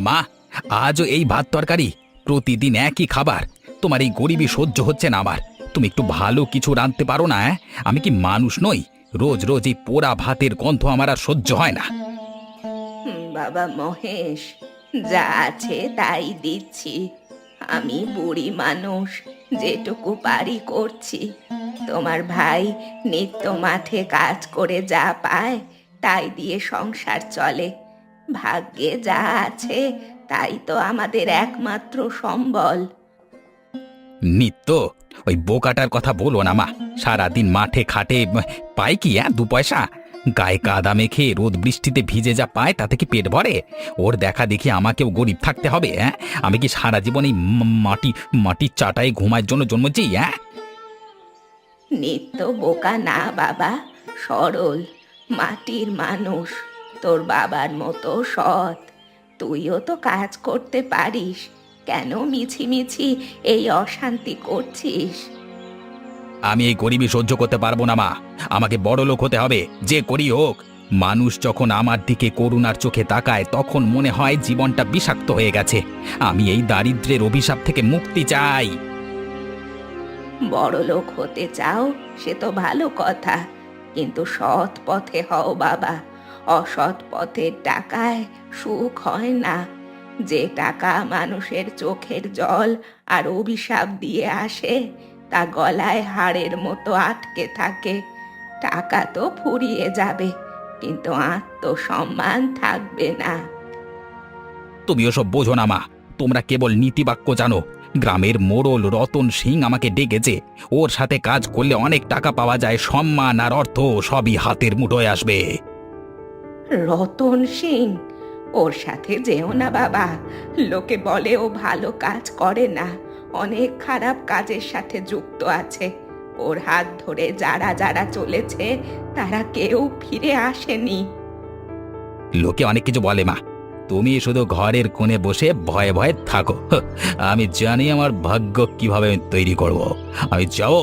মা, আজও এই ভাত তরকারি, প্রতিদিন একই খাবার। তোমার এই গরিবি সহ্য হচ্ছে না আমার। তুমি একটু ভালো কিছু রাঁধতে পারো না? আমি কি মানুষ নই? রোজ রোজ এই পোড়া ভাতের গন্ধ আমার আর সহ্য হয় না। বাবা মহেশ, যা আছে তাই দিচ্ছি। আমি বুড়ি মানুষ, যেটুকু পারি করছি। তোমার ভাই নিত্য মাঠে কাজ করে যা পায় তাই দিয়ে সংসার চলে। ভাগ্যে যা আছে তাই তো আমাদের একমাত্র সম্বল। নিত্য, ওই বোকাটার কথা বলো না মা। সারাদিন মাঠে খাটে, পায় কি দু পয়সা? গায়ে কাদা মেখে রোদ বৃষ্টিতে ভিজে যা পায় তাতে কি পেট ভরে? ওর দেখা দেখি আমাকেও গরিব থাকতে হবে? আমি কি সারা জীবন এই মাটির চাটায় ঘুমার জন্য জন্মেছি? নিত্য বোকা না বাবা, সরল মাটির মানুষ। তোর বাবার মতো সৎ। তুইও তো কাজ করতে পারিস, কেন মিছিমিছি এই অশান্তি করছিস? আমি এই গরিবি সহ্য করতে পারবো না মা। আমাকে বড় লোক হতে হবে, যে করি হোক। মানুষ যখন আমার দিকে করুণার চোখে তাকায় তখন মনে হয় জীবনটা বিষাক্ত হয়ে গেছে। আমি এই দারিদ্র্যের অভিশাপ থেকে মুক্তি চাই। বড়লোক হতে চাও সে তো ভালো কথা, কিন্তু সৎ পথে হও বাবা। অসৎ পথের টাকায় সুখ হয় না। যে টাকা মানুষের চোখের জল আর অভিশাপ দিয়ে আসে, তা গলায় হাড়ের মতো আটকে থাকে। টাকা তো ফুরিয়ে যাবে, কিন্তু আত্মসম্মান থাকবে না। তুমি ওসব বোঝো না মা। তোমরা কেবল নীতিবাক্য জানো। গ্রামের মোড়ল রতন সিং আমাকে ডেকেছে। ওর সাথে কাজ করলে অনেক টাকা পাওয়া যায়, সম্মান আর অর্থ সবই হাতের মুঠোয় আসবে। রতন সিং? ওর সাথে যেও না বাবা। লোকে বলে ও ভালো কাজ করে না, অনেক খারাপ কাজের সাথে যুক্ত আছে। ওর হাত ধরে যারা যারা চলেছে তারা কেউ ফিরে আসেনি। লোকে অনেক কিছু বলে মা, তুমি শুধু ঘরের কোণে বসে ভয়ে ভয়ে থাকো। আমি জানি আমার ভাগ্য কিভাবে আমি তৈরি করব। আমি যাও,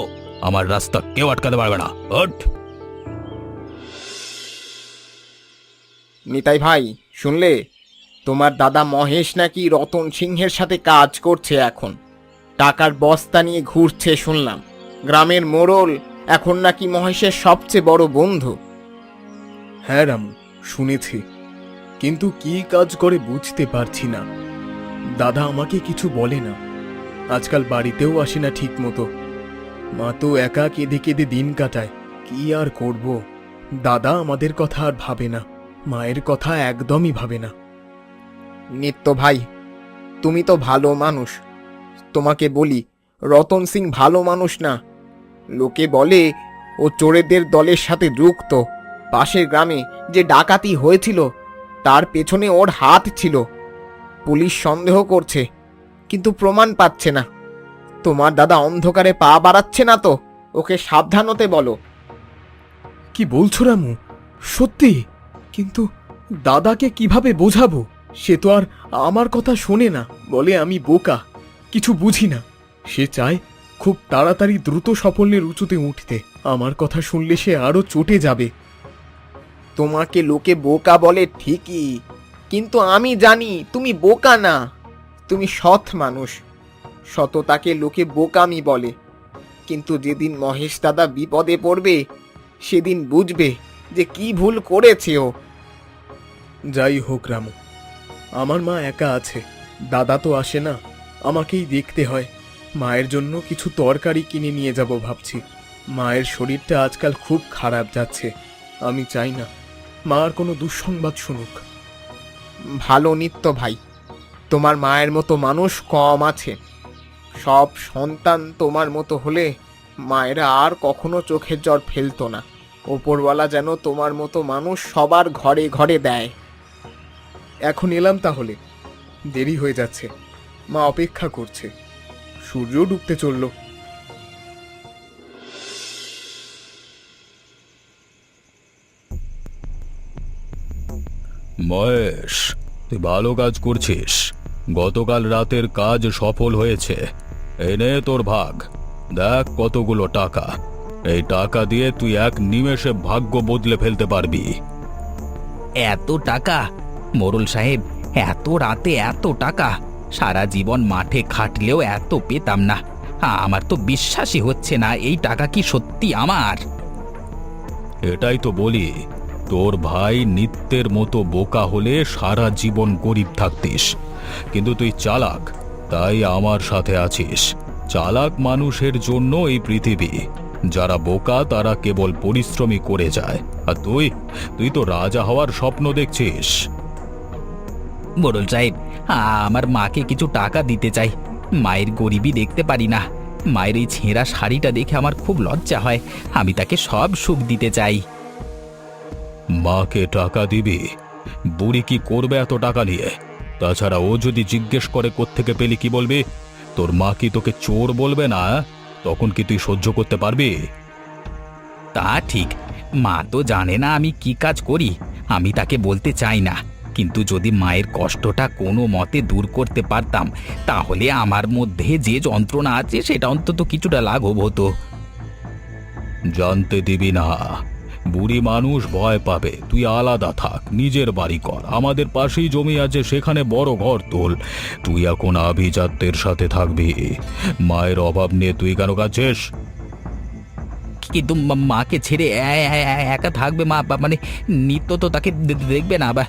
আমার রাস্তা কেউ আটকাতে পারবে না। ওঠ! নিতাই ভাই, শুনলে? তোমার দাদা মহেশ নাকি রতন সিংহের সাথে কাজ করছে এখন। টাকার বস্তা নিয়ে ঘুরছে শুনলাম। গ্রামের মোড়ল এখন নাকি মহেশের সবচেয়ে বড় বন্ধু। হ্যাঁ রামু, শুনেছি, কিন্তু কি কাজ করে বুঝতে পারছি না। দাদা আমাকে কিছু বলে না, আজকাল বাড়িতেও আসে না ঠিক মতো। মা তো একা কেঁদে কেঁদে দিন কাটায়। কি আর করব? দাদা আমাদের কথা আর ভাবে না, মায়ের কথা একদমই ভাবে না। নিত্য ভাই, তুমি তো ভালো মানুষ। তোমাকে বলি, রতন সিং ভালো মানুষ না। লোকে বলে ও চোরেদের দলের সাথে যুক্ত। পাশের গ্রামে যে ডাকাতি হয়েছিল তার পেছনে ওর হাত ছিল। পুলিশ সন্দেহ করছে, কিন্তু প্রমাণ পাচ্ছে না। তোমার দাদা অন্ধকারে পা বাড়াচ্ছে না তো? ওকে সাবধান হতে বলো। কি বলছো রামু? সত্যি? কিন্তু দাদাকে কিভাবে বোঝাবো? সে তো আর আমার কথা শোনে না, বলে আমি বোকা, কিছু বুঝি না। সে চায় খুব তাড়াতাড়ি দ্রুত সাফল্যের উঁচুতে উঠতে। আমার কথা শুনলে সে আরো চটে যাবে। তোমাকে লোকে বোকা বলে ঠিকই, কিন্তু আমি জানি তুমি বোকা না। তুমি সৎ মানুষ। সততাকে লোকে বোকামি বলে, কিন্তু যেদিন মহেশ দাদা বিপদে পড়বে সেদিন বুঝবে যে কি ভুল করেছে ও। যাই হোক রামু, আমার মা একা আছে, দাদা তো আসে না, আমাকেই দেখতে হয়। মায়ের জন্য কিছু তরকারি কিনে নিয়ে যাব ভাবছি। মায়ের শরীরটা আজকাল খুব খারাপ যাচ্ছে। আমি চাই না মা আর কোনো দুঃসংবাদ শুনুক। ভালো নিত্য ভাই, তোমার মায়ের মতো মানুষ কম আছে। সব সন্তান তোমার মতো হলে মায়েরা আর কখনো চোখের জল ফেলতো না। ওপরওয়ালা যেন তোমার মতো মানুষ সবার ঘরে ঘরে দেয়। এখন এলাম তাহলে, দেরি হয়ে যাচ্ছে, মা অপেক্ষা করছে। সূর্য ডুবতে চলল। মহেশ, তুই ভালো কাজ করছিস। গতকাল রাতের কাজ সফল হয়েছে। এনে তোর ভাগ। দেখ কতগুলো টাকা। এই টাকা দিয়ে তুই এক নিমেষে ভাগ্য বদলে ফেলতে পারবি। এত টাকা? মোড়ল সাহেব, এত রাতে এত টাকা, সারা জীবন মাঠে খাটলেও এত পেতাম না। আমার তো বিশ্বাসই হচ্ছে না এই টাকা কি সত্যি আমার। এটাই তো বলি, তোর ভাই নিত্যের মতো বোকা হলে সারা জীবন গরিব থাকতিস, কিন্তু তুই চালাক, তাই আমার সাথে আছিস। চালাক মানুষের জন্য এই পৃথিবী, যারা বোকা তারা কেবল পরিশ্রমই করে যায়। আর তুই তুই তো রাজা হওয়ার স্বপ্ন দেখছিস। মোড়ল সাহেব, আমার মাকে কিছু টাকা দিতে চাই। মায়ের গরিবই দেখতে পারি না। মায়ের এই ছেঁড়া শাড়িটা দেখে আমার খুব লজ্জা হয়। আমি তাকে সব সুখ দিতে চাই। মাকে টাকা দিবি? বুড়ি কি করবে এত টাকা নিয়ে? তাছাড়া ও যদি জিজ্ঞেস করে কোত্থেকে পেলি, কি বলবি? তোর মা কি তোকে চোর বলবে না? তখন কি তুই সহ্য করতে পারবি? তা ঠিক, মা তো জানে না আমি কি কাজ করি। আমি তাকে বলতে চাই না, কিন্তু যদি মায়ের কষ্টটা কোনো মতে দূর করতে পারতাম, তাহলে আমার মধ্যে যে যন্ত্রণা আছে সেটা অন্তত কিছুটা লাঘব হতো। জানতে দিবি না। বুড়ি মানুষ ভয় পাবে। তুই আলাদা থাক, নিজের বাড়ি কর। আমাদের পাশেই জমি আছে, সেখানে বড় ঘর তোল। তুই এখন আভিজাত্যের সাথে থাকবি। মায়ের অভাব নিয়ে তুই কেন কাঁদছিস? কিন্তু মাকে ছেড়ে একা থাকবে মা? মানে নিত্য তো তাকে দেখবে না। বা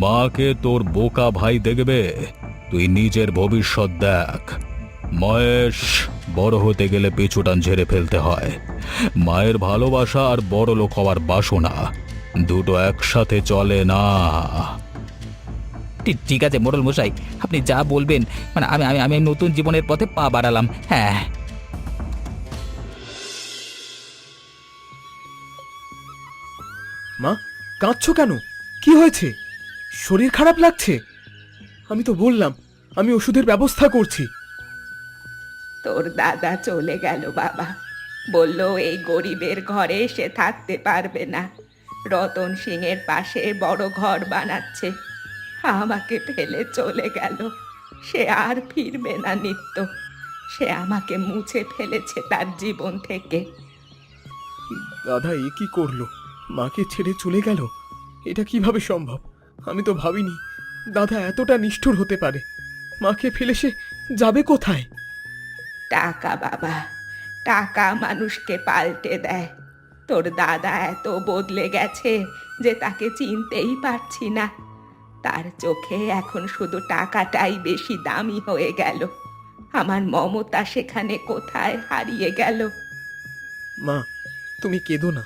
মাকে তোর বোকা ভাই দেখবে? তুই নিজের ভবিষ্যৎ দেখ। মহেশ, বড় হতে গেলে পিছুটান ঝেড়ে ফেলতে হয়। মায়ের ভালোবাসা আর বড় লোক হওয়ার বাসনা, দুটো একসাথে চলে না। ঠিক আছে মোড়ল মশাই, আপনি যা বলবেন। মানে আমি আমি আমি নতুন জীবনের পথে পা বাড়ালাম। হ্যাঁ। মা, কাঁদছো কেন? কি হয়েছে? শরীর খারাপ লাগছে? আমি তো বললাম আমি ওষুধের ব্যবস্থা করছি। তোর দাদা চলে গেল বাবা। বলল এই গরিবের ঘরে সে থাকতে পারবে না। রতন সিংয়ের পাশে বড় ঘর বানাচ্ছে। আমাকে ফেলে চলে গেল। সে আর ফিরবে না নিত্য। সে আমাকে মুছে ফেলেছে তার জীবন থেকে। দাদা এ কি করলো? মাকে ছেড়ে চলে গেল? এটা কিভাবে সম্ভব? আমি তো ভাবিনি দাদা এতটা নিষ্ঠুর হতে পারে। মাকে ফেলে সে যাবে কোথায়? টাকা বাবা, টাকা মানুষকে পাল্টে দেয়। তোর দাদা এত বদলে গেছে যে তাকে চিনতেই পারছি না। তার চোখে এখন শুধু টাকাটাই বেশি দামি হয়ে গেল। আমার মমতা সেখানে কোথায় হারিয়ে গেল। মা, তুমি কেঁদো না।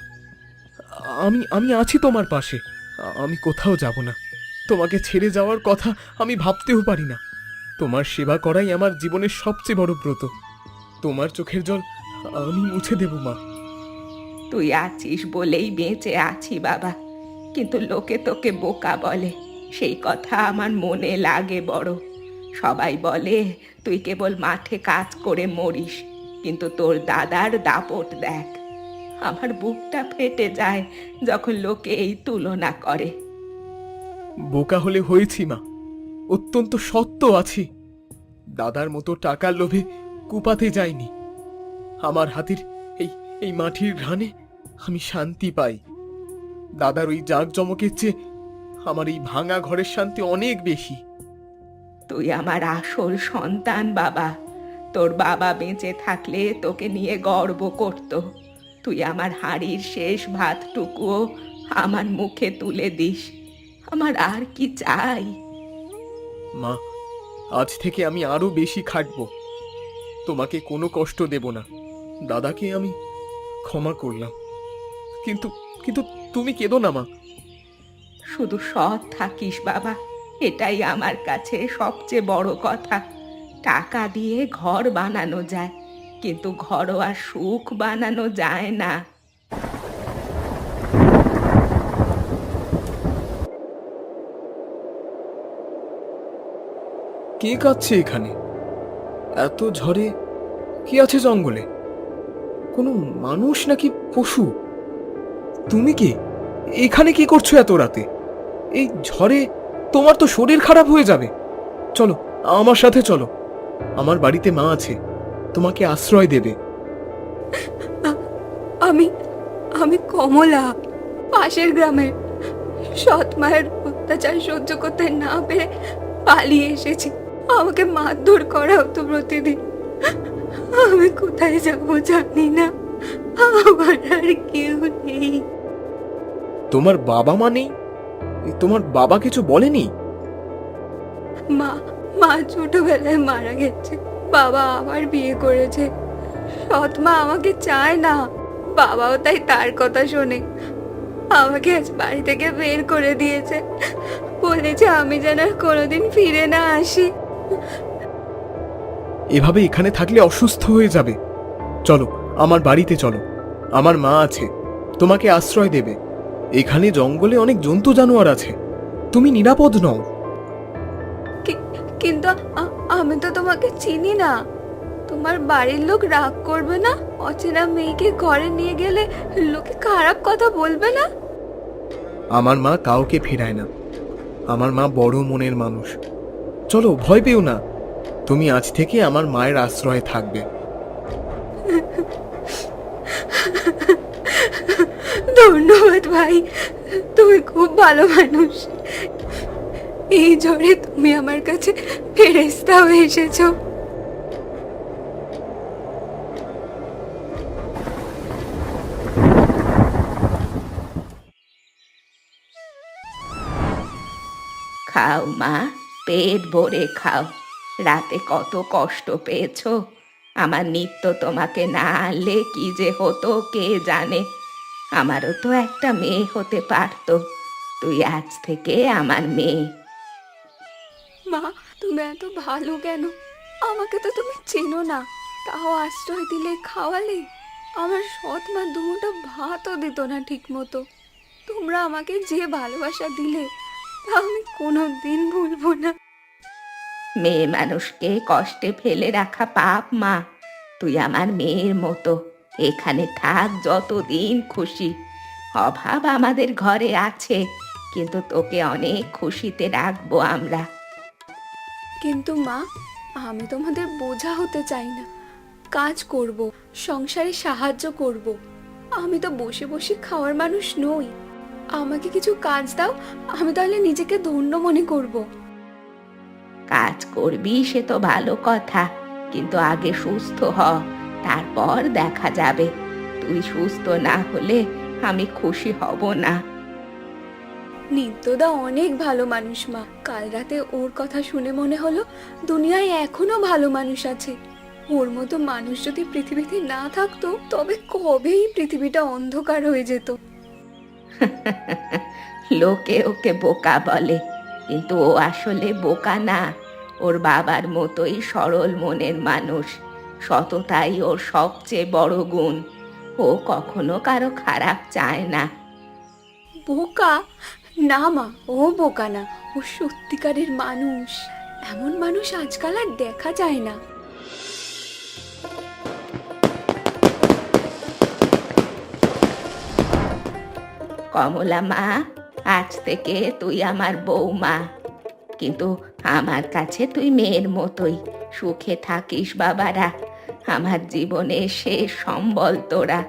আমি আমি আছি তোমার পাশে। আমি কোথাও যাব না। তোমাকে ছেড়ে যাওয়ার কথা আমি ভাবতেও পারি না। তোমার সেবা করাই আমার জীবনের সবচেয়ে বড় ব্রত। তোমার চোখের জল আমি মুছে দেব মা। তুই আছিস বলেই বেঁচে আছি বাবা, কিন্তু লোকে তোকে বোকা বলে। সেই কথা আমার মনে লাগে বড়। সবাই বলে তুই কেবল মাঠে কাজ করে মরিস, কিন্তু তোর দাদার দাপট দেখ। আমার বুকটা ফেটে যায় যখন লোকে এই তুলনা করে। বোকা হলে হয়েছি মা, অত্যন্ত সত্য আছি। দাদার মতো টাকার লোভে কুপাতে যাইনি। আমার হাতের এই এই মাটির ঘ্রাণে আমি শান্তি পাই। দাদার ওই জাঁকজমকের চেয়ে আমার এই ভাঙা ঘরের শান্তি অনেক বেশি। তুই আমার আসল সন্তান বাবা। তোর বাবা বেঁচে থাকলে তোকে নিয়ে গর্ব করত। তুই আমার হাঁড়ির শেষ ভাতটুকুও আমার মুখে তুলে দিস। আমার আর কি চাই? মা, আজ থেকে আমি আরো বেশি খাটবো। তোমাকে কোনো কষ্ট দেব না। দাদাকে আমি ক্ষমা করলাম। কিন্তু কিন্তু তুমি কেঁদো না মা। শুধু সৎ থাকিস বাবা, এটাই আমার কাছে সবচেয়ে বড় কথা। টাকা দিয়ে ঘর বানানো যায়, কিন্তু ঘরোয়া সুখ বানানো যায় না। কে কাঁদছে এখানে? এত ঝড়ে কি আছে জঙ্গলে? কোনো মানুষ নাকি পশু? তুমি কে? এখানে কি করছো এত রাতে? এই ঝড়ে তোমার তো শরীর খারাপ হয়ে যাবে। চলো আমার সাথে চলো। আমার বাড়িতে মা আছে, তোমাকে আশ্রয় দেবে। আমি আমি কমলা, পাশের গ্রামের সৎ মায়ের অত্যাচার সহ্য করতে না পেরে পালিয়ে এসেছি। আমাকে মারধর করা হতো প্রতিদিন। আমি কোথায় যাবো জানি না, আমার আর কেউ নেই। তোমার বাবা মা নেই? তোমার বাবা কিছু বলেনি? মা মা ছোটবেলায় মারা গেছে, বাবা আবার বিয়ে করেছে। সৎ মা আমাকে চায় না, বাবাও তাই তার কথা শোনে। আমাকে আজ বাড়ি থেকে বের করে দিয়েছে, বলেছে আমি যেন আর কোনোদিন ফিরে না আসি। এভাবে এখানে থাকলে অসুস্থ হয়ে যাবে। চলো আমার বাড়িতে চলো, আমার মা আছে, তোমাকে আশ্রয় দেবে। এখানে জঙ্গলে অনেক জন্তু জানোয়ার আছে, তুমি নিরাপদ নও। কিন্তু আমি তো তোমাকে চিনি না। তোমার বাড়ির লোক রাগ করবে না? অচেনা মেয়েকে ঘরে নিয়ে গেলে লোকে খারাপ কথা বলবে না? আমার মা কাউকে ফেরায় না, আমার মা বড় মনের মানুষ। চলো, ভয় পেও না, তুমি আজ থেকে আমার মায়ের আশ্রয়ে থাকবে। ধন্যবাদ ভাই, তুমি খুব ভালো মানুষ। এই ঝড়ে তুমি আমার কাছে ফেরেশতা হয়ে এসেছো। খাও মা, পেট ভরে খাও। রাতে কত কষ্ট পেয়েছো। আমার নিত্য তোমাকে না আনলে কি যে হতো কে জানে। আমারও তো একটা মেয়ে হতে পারতো। তুই আজ থেকে আমার মেয়ে। মা, তুমি এত ভালো কেন? আমাকে তো তুমি চেনো না, তাও আশ্রয় দিলে, খাওয়ালে। আমার সৎ মা দুমুঠো ভাতও দিত না ঠিক মতো। তোমরা আমাকে যে ভালোবাসা দিলে তা আমি কোনোদিন ভুলবো না। মেয়ে মানুষকে কষ্টে ফেলে রাখা পাপ মা। তুই আমার মেয়ের মতো এখানে থাক যতদিন খুশি। অভাব আমাদের ঘরে আছে, কিন্তু তোকে অনেক খুশিতে রাখবো আমরা। কিন্তু মা, আমি তোমাদের বোঝা হতে চাই না। কাজ করব, সংসারে সাহায্য করব। আমি তো বসে বসে খাওয়ার মানুষ নই। আমাকে কিছু কাজ দাও, আমি তাহলে নিজেকে ধন্য মনে করব। কাজ করবি সে তো ভালো কথা, কিন্তু আগে সুস্থ হ, তারপর দেখা যাবে। তুই সুস্থ না হলে আমি খুশি হব না। নিত্যদা অনেক ভালো মানুষ মা। কাল রাতে ওর কথা শুনে মনে হলো দুনিয়ায় এখনো ভালো মানুষ আছে। ওর মতো মানুষ যদি পৃথিবীতে না থাকতো তবে কবেই পৃথিবীটা অন্ধকার হয়ে যেত। লোকে ওকে বোকা বলে, কিন্তু ও আসলে বোকা না। ওর বাবার মতোই সরল মনের মানুষ। সততাই ওর সবচেয়ে বড় গুণ। ও কখনো কারো খারাপ চায় না। বোকা না মা, ও বোকা না, ও সত্যিকারের মানুষ। এমন মানুষ আজকাল আর দেখা যায় না। কমলা মা, আজ থেকে তুই আমার বৌমা, কিন্তু আমার কাছে তুই মেয়ের মতোই। সুখে থাকিস বাবারা, আমার জীবনের শেষ সম্বল তোরা।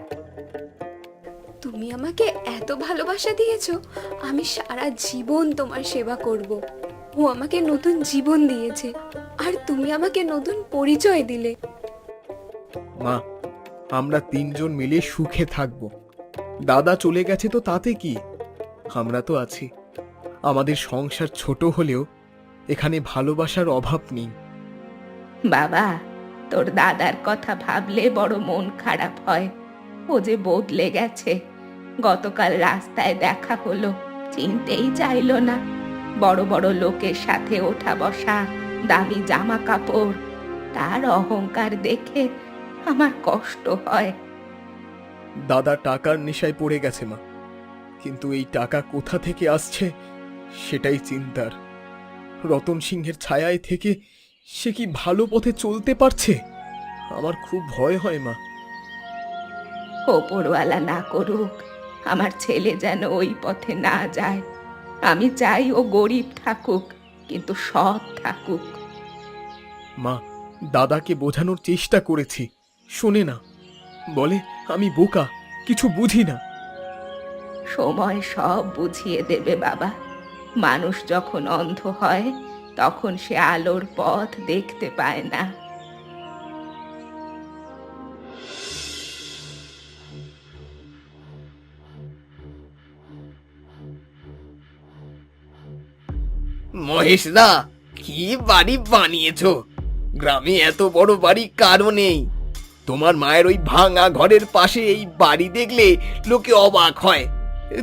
তুমি আমাকে এত ভালোবাসা দিয়েছো, আমি সারা জীবন তোমার সেবা করব। ও আমাকে নতুন জীবন দিয়েছে, আর তুমি আমাকে নতুন পরিচয় দিলে। মা, আমরা তিনজন মিলে সুখে থাকবো। দাদা চলে গেছে তো তাতে কি, আমরা তো আছি। আমাদের সংসার ছোট হলেও এখানে ভালোবাসার অভাব নেই। বাবা, তোর দাদার কথা ভাবলে বড় মন খারাপ হয়। ও যে বদলে গেছে। গতকাল রাস্তায় দেখা হলো, চিনতেই চাইলো না। বড় বড় লোকের সাথে ওঠা বসা, দামি জামা কাপড়। তার অহংকার দেখে আমার কষ্ট হয়। দাদা টাকার নেশায় পড়ে গেছে মা, কিন্তু এই টাকা কোথা থেকে আসছে সেটাই চিন্তার। রতন সিংহের ছায়ায় থেকে সে কি ভালো পথে চলতে পারছে? আমার খুব ভয় হয় মা। ওপরওয়ালা না করুক, আমার ছেলে যেন ওই পথে না যায়। আমি চাই ও গরিব থাকুক, কিন্তু সৎ থাকুক। মা, দাদাকে বোঝানোর চেষ্টা করেছি, শোনে না। বলে আমি বোকা, কিছু বুঝি না। সময় সব বুঝিয়ে দেবে বাবা। মানুষ যখন অন্ধ হয় তখন সে আলোর পথ দেখতে পায় না। মহেশদা, কি বাড়ি বানিয়েছো! গ্রামে এত বড় বাড়ি কারও নেই। তোমার মায়ের ওই ভাঙা ঘরের পাশে এই বাড়ি দেখলে লোকে অবাক হয়।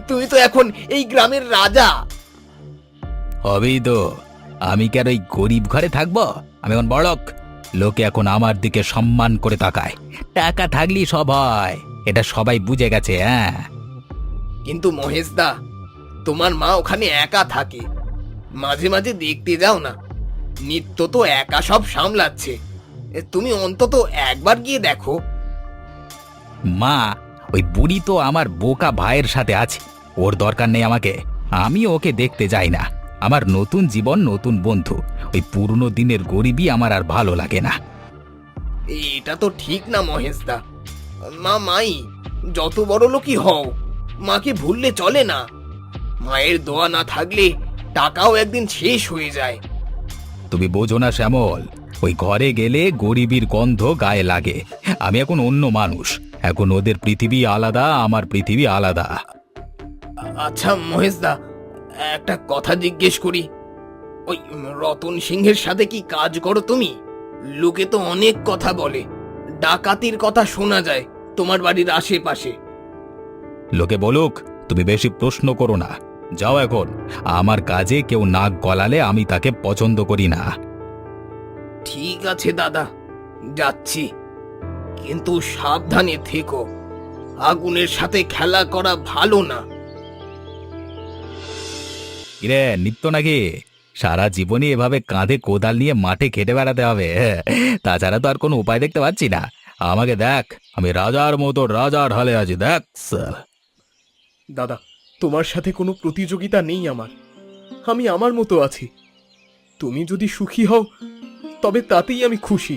তুমি তো এখন এই গ্রামের রাজা। হবেই তো। আমি কি আর ওই গরিব ঘরে থাকবো? আমি এখন বড়লোক। লোকে এখন আমার দিকে সম্মান করে তাকায়। টাকা থাকলেই সব হয়, এটা সবাই বুঝে গেছে। হ্যাঁ, কিন্তু মহেশদা, তোমার মা ওখানে একা থাকে। মাঝে মাঝে দেখতে যাও না। নিত্য তো একা সব সামলাচ্ছে। তুমি অন্তত একবার গিয়ে দেখো। মা, ওই বুড়ি তো আমার বোকা ভাইয়ের সাথে আছে, ওর দরকার নেই আমাকে। আমি ওকে দেখতে যাই না। আমার নতুন জীবন, নতুন বন্ধু। ওই পুরনো দিনের গরিবই আমার আর ভালো লাগে না। এটা তো ঠিক না মহেশদা। মাই, যত বড় লোকই হও, মাকে ভুললে চলে না। মায়ের দোয়া না থাকলে টাকাও একদিন শেষ হয়ে যায়। তুমি বোঝো না শ্যামল, ওই ঘরে গেলে গরিবীর গন্ধ গায়ে লাগে। আমি এখন অন্য মানুষ। এখন ওদের পৃথিবী আলাদা, আমার পৃথিবী আলাদা। আচ্ছা মহেশদা, একটা কথা জিজ্ঞেস করি। ওই রতন সিংহের সাথে কি কাজ করো তুমি? লোকে তো অনেক কথা বলে, ডাকাতির কথা শোনা যায় তোমার বাড়ির আশেপাশে। লোকে বলুক, তুমি বেশি প্রশ্ন করো না। যাও এখন। আমার কাজে কেউ নাক গলালে আমি তাকে পছন্দ করি না। ঠিক আছে দাদা, যাচ্ছি। কিন্তু সাবধানে থেকো, আগুনের সাথে খেলা করা ভালো না। কিরে নিত্য নাকি? সারা জীবনে এভাবে কাঁধে কোদাল নিয়ে মাঠে খেটে বেড়াতে হবে? তাছাড়া তো আর কোনো উপায় দেখতে পাচ্ছি না। আমাকে দেখ, আমি রাজার মতো রাজার ঢালে আছি, দেখ। দাদা, তোমার সাথে কোনো প্রতিযোগিতা নেই আমার। আমি আমার মতো আছি। তুমি যদি সুখী হও তবে তাতেই আমি খুশি।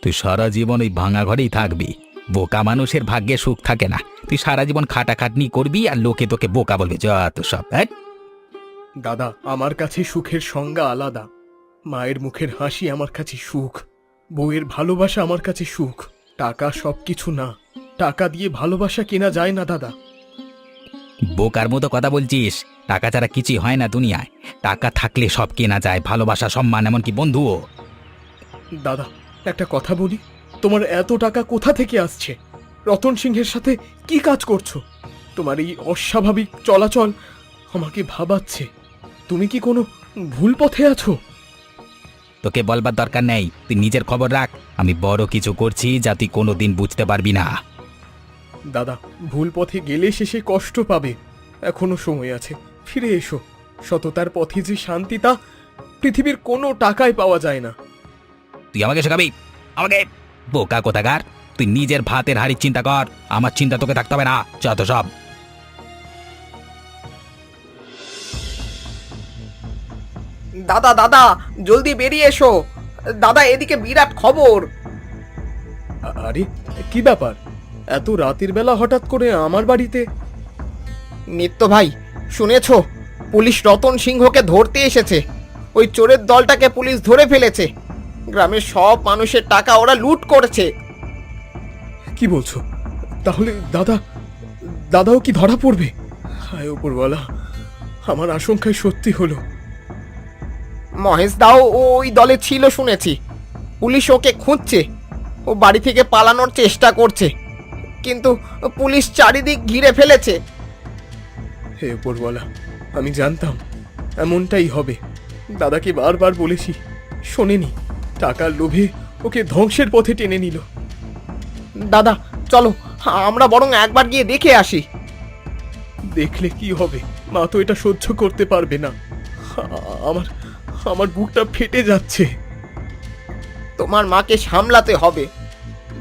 তুই সারা জীবন ওই ভাঙা ঘরেই থাকবি। বোকা মানুষের ভাগ্যে সুখ থাকে না। তুই সারা জীবন খাটাখাটনি করবি আর লোকে তোকে বোকা বলবে। যত সব। দাদা, আমার কাছে সুখের সংজ্ঞা আলাদা। মায়ের মুখের হাসি আমার কাছে সুখ, বউয়ের ভালোবাসা আমার কাছে সুখ। টাকা সবকিছু না, টাকা দিয়ে ভালোবাসা কেনা যায় না দাদা। বোকার মতো কথা বলছিস। টাকা ছাড়া কিছুই হয় না দুনিয়ায়। টাকা থাকলে সব কেনা যায়, ভালোবাসা, সম্মান, এমনকি বন্ধুও। দাদা, একটা কথা বলি, তোমার এত টাকা কোথা থেকে আসছে? রতন সিংহের সাথে কি কাজ করছো? তোমার এই অস্বাভাবিক চলাচল আমাকে ভাবাচ্ছে। তুমি কি কোনো ভুল পথে আছো? তোকে বলবার দরকার নেই, তুই নিজের খবর রাখ। আমি বড় কিছু করছি যা তুই কোনোদিন বুঝতে পারবি না। দাদা, ভুল পথে গেলে শেষে কষ্ট পাবে। এখনো সময় আছে, ফিরে এসো। সততার পথে যে শান্তি, তা পৃথিবীর কোনো টাকায় পাওয়া যায় না। তুই আমাকে শেখাবি? আমাকে? বোকা কোথাকার! তুই নিজের ভাতের হাড়ির চিন্তা কর, আমার চিন্তা তোকে থাকতে হবে না। যত সব। দাদা দাদা, জলদি বেরিয়ে এসো। দাদা, এদিকে বিরাট খবর। আরে, কি ব্যাপার? এত রাতের বেলা হঠাৎ করে আমার বাড়িতে? নিত্য ভাই, শুনেছো? পুলিশ রতন সিংহকে ধরতে এসেছে। ওই চোরের দলটাকে পুলিশ ধরে ফেলেছে। গ্রামের সব মানুষের টাকা ওরা লুট করেছে। কি বলছো? তাহলে দাদাও কি ধরা পড়বে? হায় উপরওয়ালা, আমার আশঙ্কায় সত্যি হলো। মহেশ দাও ওই দলে ছিল শুনেছি। পুলিশ ওকে খুঁজছে। ও বাড়ি থেকে পালানোর চেষ্টা করছে, কিন্তু পুলিশ চারিদিক ঘিরে ফেলেছে। হে উপরওয়ালা, আমি জানতাম এমনটাই হবে। দাদাকে বারবার বলেছি, শোনেনি। টাকার লোভে ওকে ধ্বংসের পথে টেনে নিল। দাদা চলো, আমরা বরং একবার গিয়ে দেখে আসি। দেখলে কি হবে? মা তো এটা সহ্য করতে পারবে না। আমার বুকটা ফেটে যাচ্ছে। তোমার মাকে সামলাতে হবে।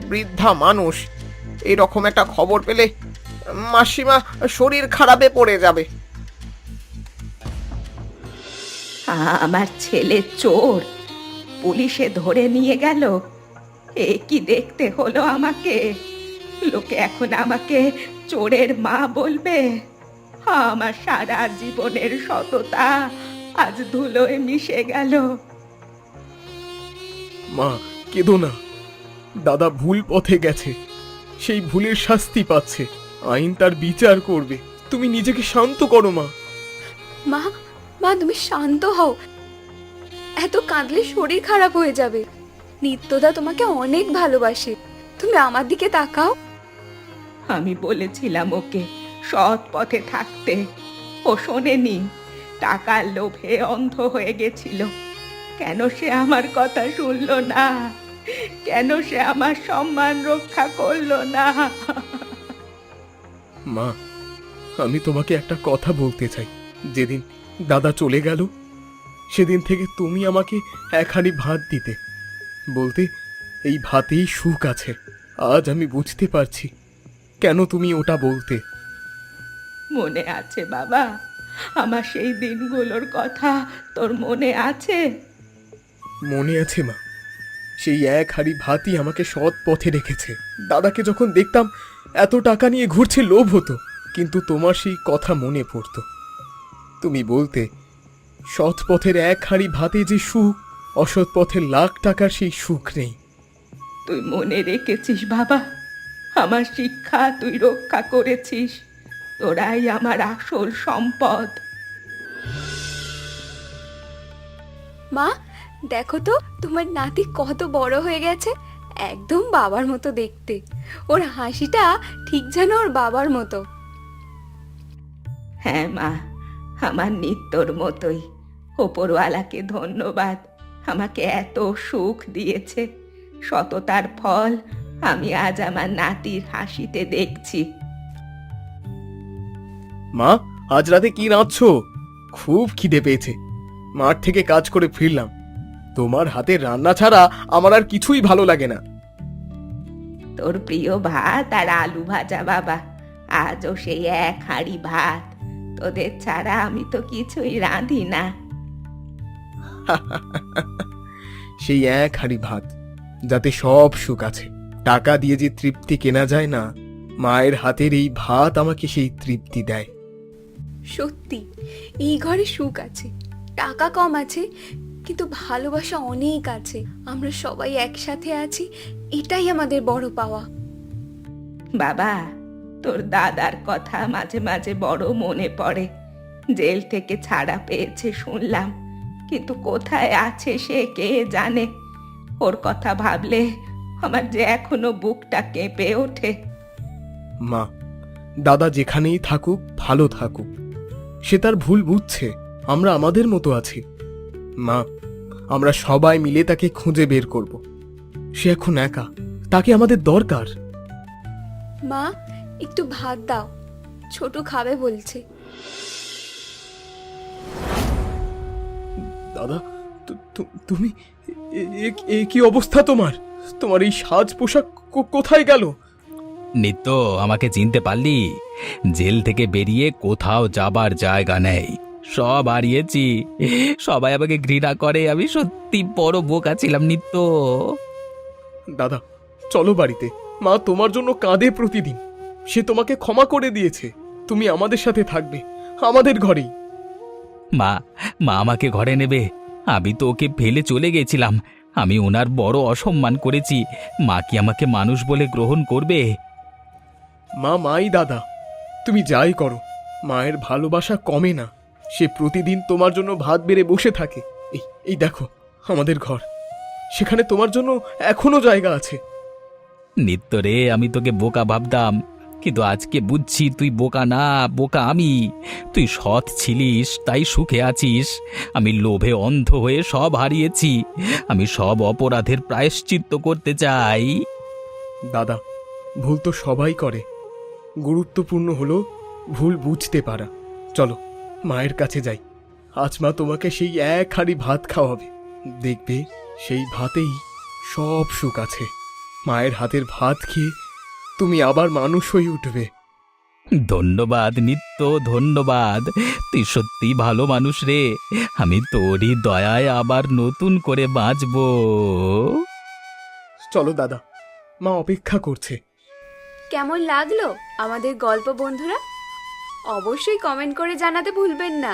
বৃদ্ধা মানুষ, এরকম একটা খবর পেলে মাসিমা শরীর খারাপে পড়ে যাবে। আমার ছেলে চোর, পুলিশে ধরে নিয়ে গেল। এ কি দেখতে হলো আমাকে! লোকে এখন আমাকে চোরের মা বলবে। আমার সারা জীবনের সততা আজ ধুলোয় মিশে গেল। মা, কেঁদো না। দাদা ভুল পথে গেছে, সেই ভুলের শাস্তি পাচ্ছে। আইন তার বিচার করবে। তুমি নিজেকে শান্ত করো মা। মা, মা তুমি শান্ত হও। এত কাঁদলে শরীর খারাপ হয়ে যাবে। নিত্যদা তোমাকে অনেক ভালোবাসে, তুমি আমার দিকে তাকাও। আমি বলেছিলাম ওকে সৎ পথে থাকতে, ও শোনেনি। টাকার লোভে অন্ধ হয়ে গেছিল। কেন সে আমার কথা শুনলো না? কেন সে আমার সম্মান রক্ষা করলো না? মা, আমি তোমাকে একটা কথা বলতে চাই। যেদিন দাদা চলে গেল, সেদিন থেকে তুমি আমাকে একহানি ভাত দিতে, বলতে এই ভাতেই সুখ আছে। আজ আমি বুঝতে পারছি কেন তুমি ওটা বলতে। মনে আছে বাবা, আমার সেই দিনগুলোর কথা তোর মনে আছে? মনে আছে মা, সেই এক হাঁড়ি ভাতই আমাকে সৎ পথে রেখেছে। দাদাকে যখন দেখতাম এত টাকা নিয়ে ঘুরছে, লোভ হতো, কিন্তু তোমার সেই কথা মনে পড়তো। তুমি বলতে সৎ পথের এক হাঁড়ি ভাতে যে সুখ, অসৎ পথের লাখ টাকার সেই সুখ নেই। তুই মনে রেখেছিস বাবা, আমার শিক্ষা তুই রক্ষা করেছিস। তোরাই আমার আসল সম্পদ। মা, দেখো তো তোমার নাতি কত বড় হয়ে গেছে, একদম বাবার মতো দেখতে। ওর হাসিটা ঠিক যেন ওর বাবার মতো। হ্যাঁ মা, আমার নিত্যর মতোই। ওপরওয়ালাকে ধন্যবাদ, আমাকে এত সুখ দিয়েছে। সততার ফল আমি আজ আমার নাতির হাসিতে দেখছি। মা, আজ রাতে কি রাঁধছো? খুব খিদে পেয়েছে। মাঠ থেকে কাজ করে ফিরলাম, তোমার হাতের রান্না ছাড়া আমার আর কিছুই ভালো লাগে না। তোর প্রিয় ভাত আর আলু ভাজা বাবা, আজও সেই এক হাঁড়ি ভাত। তোদের ছাড়া আমি তো কিছুই রাঁধি না। সেই এক হাঁড়ি ভাত, যাতে সব সুখ আছে। টাকা দিয়ে যে তৃপ্তি কেনা যায় না, মায়ের হাতের এই ভাত আমাকে সেই তৃপ্তি দেয়। সত্যি এই ঘরে সুখ আছে, টাকা কম আছে, কিন্তু ভালোবাসা অনেক আছে। আমরা সবাই একসাথে আছি, এটাই আমাদের বড় পাওয়া। বাবা, তোর দাদার কথা মাঝে মাঝে বড় মনে পড়ে। জেল থেকে ছাড়া পেয়েছে শুনলাম, কিন্তু কোথায় আছে সে কে জানে। ওর কথা ভাবলে আমার যে এখনো বুকটা কেঁপে ওঠে। মা, দাদা যেখানেই থাকুক, ভালো থাকুক। সে তার ভুল বুঝছে, আমরা আমাদের মতো আছি। মা, আমরা সবাই মিলে তাকে খুঁজে বের করব। সে এখন একা, তাকে আমাদের দরকার। মা, একটু ভাত দাও, ছোট খাবে বলছে। দাদা, তুমি এ কি অবস্থা তোমার? তোমার এই সাজ পোশাক কোথায় গেল? নিত্য, আমাকে চিনতে পারলি? জেল থেকে বেরিয়ে কোথাও যাবার জায়গা নেই, সব হারিয়েছি। সবাই আমাকে ঘৃণা করে। আমি সত্যি বড় বোকা ছিলাম নিত্য। দাদা, চলো বাড়িতে। মা তোমার জন্য কাঁদে প্রতিদিন। সে তোমাকে ক্ষমা করে দিয়েছে। তুমি আমাদের সাথে থাকবে, আমাদের ঘরেই। মা, মা আমাকে ঘরে নেবে? আমি তো ওকে ফেলে চলে গেছিলাম। আমি ওনার বড় অসম্মান করেছি। মা কি আমাকে মানুষ বলে গ্রহণ করবে? মা মাই দাদা, তুমি যাই করো, মায়ের ভালোবাসা কমে না। সে প্রতিদিন তোমার জন্য ভাত বেড়ে বসে থাকে। এই দেখো আমাদের ঘর, সেখানে তোমার জন্য এখনো জায়গা আছে। নিত্য রে, আমি তোকে বোকা ভাবতাম, কিন্তু আজকে বুঝছি তুই বোকা না, বোকা আমি। তুই সৎ ছিলিস, তাই সুখে আছিস। আমি লোভে অন্ধ হয়ে সব হারিয়েছি। আমি সব অপরাধের প্রায়শ্চিত্ত করতে চাই। দাদা, ভুল তো সবাই করে, গুরুত্বপূর্ণ হলো ভুল বুঝতে পারা। চলো মায়ের কাছে যাই। আজ মা তোমাকে সেই এক হাঁড়ি ভাত খাওয়াবে। দেখবে সেই ভাতেই সব সুখ আছে। মায়ের হাতের ভাত খেয়ে তুমি আবার মানুষ হয়ে উঠবে। ধন্যবাদ নিত্য, ধন্যবাদ। তুই সত্যি ভালো মানুষ রে। আমি তোরই দয়ায় আবার নতুন করে বাঁচবো। চলো দাদা, মা অপেক্ষা করছে। কেমন লাগলো আমাদের গল্প বন্ধুরা? অবশ্যই কমেন্ট করে জানাতে ভুলবেন না।